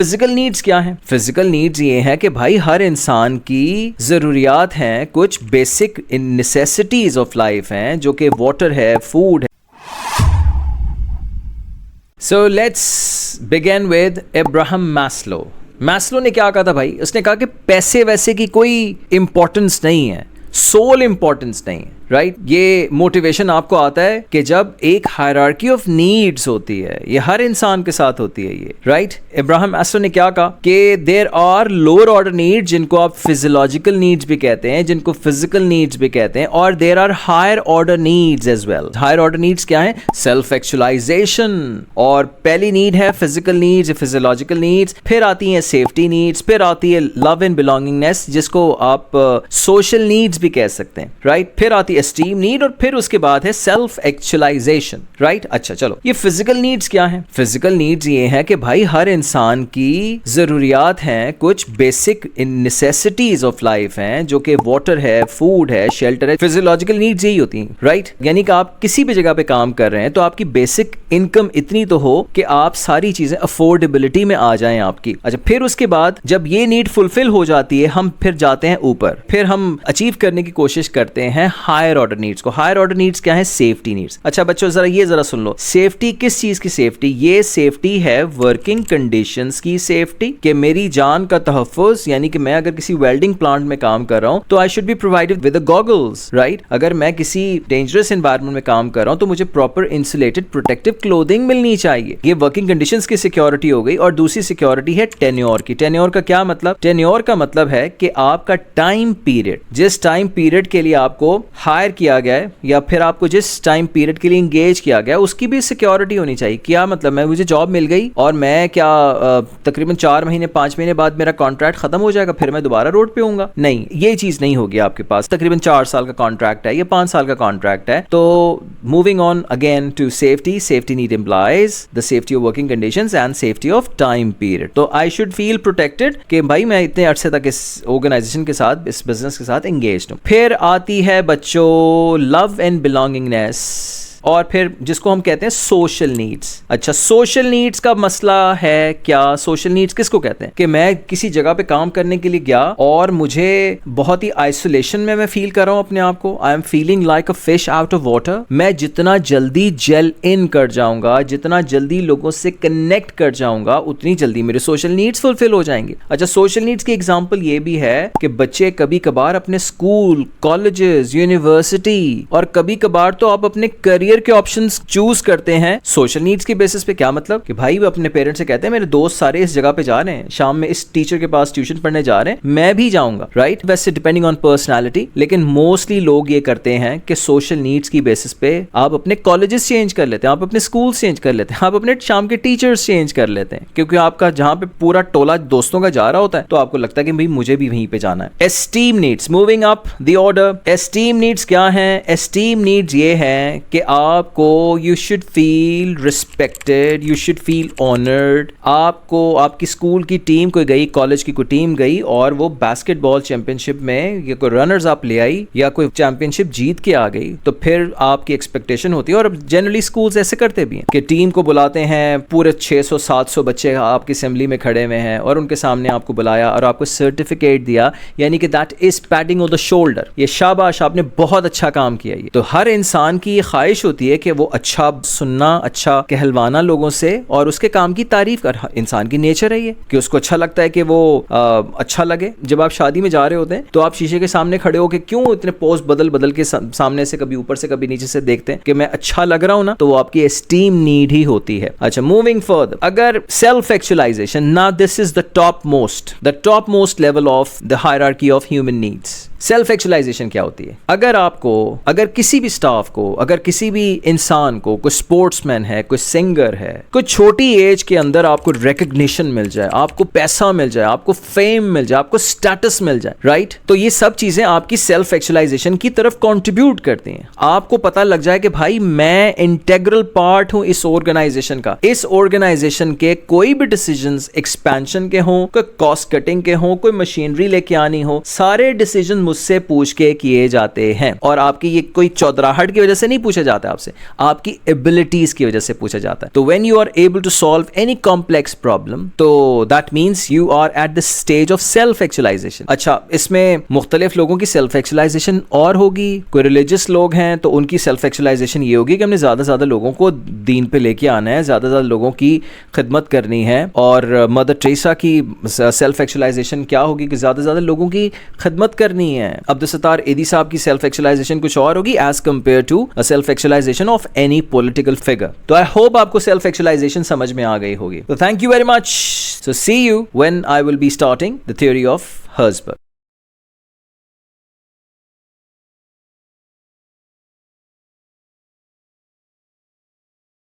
Physical needs क्या है? Physical needs ये है कि भाई हर इंसान की ज़रूरियात हैं, कुछ बेसिक नेसेसिटीज ऑफ लाइफ हैं, जो कि वाटर है, फूड है। So let's begin with Abraham Maslow. Maslow ने क्या कहा था भाई? उसने कहा कि पैसे वैसे की कोई इंपॉर्टेंस नहीं है, सोल इंपॉर्टेंस नहीं है, राइट? ये मोटिवेशन आपको आता है कि जब एक हायरार्की ऑफ नीड्स होती है, ये हर इंसान के साथ होती है ये, राइट? अब्राहम मैस्लो ने क्या कहा कि there are lower order needs, जिनको आप फिजियोलॉजिकल नीड्स भी कहते हैं, जिनको फिजिकल नीड्स भी कहते हैं, और there are higher order needs as well. Higher order needs क्या है? सेल्फ एक्चुअलाइजेशन, और पहली नीड है फिजिकल नीड्स, फिजियोलॉजिकल नीड्स, फिर आती है सेफ्टी नीड्स, फिर आती है लव एंड बिलोंगिंगनेस, जिसको आप सोशल नीड्स भी कह सकते हैं, राइट? फिर आती है एस्टीम नीड, और फिर उसके बाद है सेल्फ एक्चुअलाइजेशन, राइट? अच्छा चलो, ये फिजिकल नीड्स क्या है? फिजिकल नीड्स ये है कि भाई हर इंसान की जरूरियात हैं, कुछ बेसिक नेसेसिटीज ऑफ लाइफ हैं, जो कि वाटर है, फूड है, शेल्टर है। फिजियोलॉजिकल नीड्स यही होती हैं, राइट? यानी कि आप किसी भी जगह पे काम कर रहे हैं तो आपकी बेसिक इनकम इतनी तो हो कि आप सारी चीजें अफोर्डेबिलिटी में आ जाएं आपकी। अच्छा, फिर उसके बाद जब ये नीड फुलफिल हो जाती है, हम फिर जाते हैं ऊपर, फिर हम अचीव करने की कोशिश करते हैं हायर ऑर्डर नीड्स को। हायर ऑर्डर नीड्स क्या है? Safety needs. अच्छा बच्चों, जरा सुन लो, सेफ्टी किस चीज की सेफ्टी? ये सेफ्टी है वर्किंग कंडीशंस की सेफ्टी, कि मेरी जान का तहफ्फुज, यानी कि मैं अगर किसी वेल्डिंग प्लांट में काम कर रहा हूं तो I should be provided with goggles, right? अगर मैं किसी डेंजरस एनवायरनमेंट में काम कर रहा हूं तो मुझे प्रॉपर इंसुलेटेड प्रोटेक्टिव क्लोथिंग मिलनी चाहिए। ये वर्किंग कंडीशंस की सिक्योरिटी हो गई। और दूसरी सिक्योरिटी है टेन्योर की। टेन्योर का क्या मतलब? टेन्योर का मतलब है कि आपका टाइम पीरियड, जिस टाइम पीरियड के लिए आपको हायर किया गया है, या फिर आपको जिस टाइम पीरियड के लिए इंगेज किया गया, उसकी भी सिक्योरिटी होनी चाहिए। क्या मतलब? मैं मुझे जॉब मिल गई और मैं क्या तकरीबन 4 महीने 5 महीने बाद मेरा कॉन्ट्रैक्ट खत्म हो जाएगा, फिर मैं दोबारा रोड पे होऊंगा? नहीं, ये चीज नहीं होगी आपके पास। तकरीबन 4 साल का कॉन्ट्रैक्ट है या 5 साल का कॉन्ट्रैक्ट है। तो moving on again to safety, safety need implies the safety of working conditions and safety of time period. तो आई शुड फील प्रोटेक्टेड कि भाई मैं इतने अरसे तक इस ऑर्गेनाइजेशन के साथ, इस बिजनेस के साथ एंगेज हूं। फिर आती है बच्चों लव एंड बिलोंगिंगनेस, और फिर जिसको हम कहते हैं सोशल नीड्स। अच्छा, सोशल नीड्स का मसला है क्या? सोशल नीड्स किसको कहते हैं? कि मैं किसी जगह पे काम करने के लिए गया और मुझे बहुत ही आइसोलेशन में मैं फील कर रहा हूं अपने आप को। I am feeling like a fish out of water. मैं जितना जल्दी जेल इन कर जाऊंगा, जितना जल्दी लोगों से कनेक्ट कर जाऊंगा, उतनी जल्दी मेरे सोशल नीड्स फुलफिल हो जाएंगे। अच्छा, सोशल नीड्स की एग्जांपल ये भी है कि बच्चे कभी कभार अपने स्कूल, कॉलेजेस, यूनिवर्सिटी, और कभी कभार तो आप अपने करियर के ऑप्शंस चूज करते हैं सोशल नीड्स की बेसिस पे। क्या मतलब? कि भाई वो अपने पेरेंट्स से कहते हैं मेरे दोस्त सारे इस जगह पे जा रहे हैं, शाम में इस टीचर के पास ट्यूशन पढ़ने जा रहे हैं, मैं भी जाऊंगा, राइट? वैसे डिपेंडिंग ऑन पर्सनालिटी, लेकिन मोस्टली लोग ये करते हैं कि सोशल नीड्स की बेसिस पे आप अपने कॉलेजेस चेंज कर लेते हैं, आप अपने स्कूल चेंज कर लेते हैं, आप अपने शाम के टीचर्स चेंज कर लेते हैं, क्योंकि आपका जहां पे पूरा टोला दोस्तों का जा रहा होता है तो आपको लगता है कि भाई मुझे भी वहीं पे जाना है। Esteem needs, moving up the order. Esteem needs क्या है? एस्टीम नीड्स ये है कि आपको you should feel respected, you should feel honoured. आपको आपकी स्कूल की टीम कोई गई, कॉलेज की कोई टीम गई और वो बास्केटबॉल चैंपियनशिप में या कोई रनर्स अप ले आई या कोई चैंपियनशिप जीत के आ गई, तो फिर आपकी एक्सपेक्टेशन होती है, और जनरली स्कूल्स ऐसे करते भी हैं कि टीम को बुलाते हैं, पूरे 600-700 बच्चे आपकी असेंबली में खड़े हुए हैं और उनके सामने आपको बुलाया और आपको सर्टिफिकेट दिया, यानी कि that is patting on the shoulder, ये शाबाश आपने बहुत अच्छा काम किया। ये तो हर इंसान की ये ख्वाहिश होती है कि वो अच्छा सुनना, अच्छा कहलवाना लोगों से, और उसके काम की तारीफ कर। इंसान की नेचर है ये कि उसको अच्छा लगता है कि वो अच्छा लगे। जब आप शादी में जा रहे होते हैं तो आप शीशे के सामने खड़े हो के क्यों इतने पोज बदल बदल के सामने से कभी ऊपर से कभी नीचे से देखते हैं कि मैं अच्छा लग रहा हूं ना, तो वो आपकी एस्टीम नीड ही होती है। अच्छा, मूविंग फर्दर, अगर self actualization, now this is the top most level of the hierarchy of human needs. Self actualization क्या होती है? अगर किसी भी स्टाफ को, अगर किसी भी इंसान को, कोई स्पोर्ट्समैन है, कोई सिंगर है, कोई छोटी एज के अंदर आपको रिकग्निशन मिल जाए, आपको पैसा मिल जाए, आपको फेम मिल जाए, आपको स्टेटस मिल जाए, राइट? तो ये सब चीजें आपकी सेल्फ एक्चुअलाइजेशन की तरफ कंट्रीब्यूट करती हैं। आपको पता लग जाए कि भाई मैं इंटेग्रल पार्ट हूं इस ऑर्गेनाइजेशन का। इस ऑर्गेनाइजेशन के कोई भी डिसीजंस एक्सपेंशन के हों, कोई कॉस्ट कटिंग के हों, कोई मशीनरी लेके आनी हो, सारे डिसीजन मुझसे पूछ के किए जाते हैं, और आपकी ये कोई चौधराहट की वजह से नहीं पूछा जाता है आपसे, आपकी एबिलिटीज की वजह से पूछा जाता है। तो when you are able to solve any complex problem, तो that means you are at the stage of self actualisation. अच्छा, इसमें मुख्तलिफ लोगों की सेल्फ एक्चुअलाइजेशन और होगी। कोई रिलीजियस लोग हैं तो उनकी सेल्फ एक्चुअलाइजेशन ये होगी कि हमने ज़्यादा से ज़्यादा लोगों को दीन पे लेके आना है, ज़्यादा से ज़्यादा लोगों की खिदमत करनी है। और मदर टेरेसा की सेल्फ एक्चुअलाइजेशन क्या होगी कि ज़्यादा से ज़्यादा लोगों की खिदमत करनी है। अब्दुल सत्तार एदी साहब की सेल्फ एक्चुअलाइजेशन कुछ और होगी as compare to a self actualization of any political figure. तो आई होप आपको सेल्फ एक्चुअलाइजेशन समझ में आ गई होगी। तो thank you very much. So see you when I will be starting the theory of Herzberg.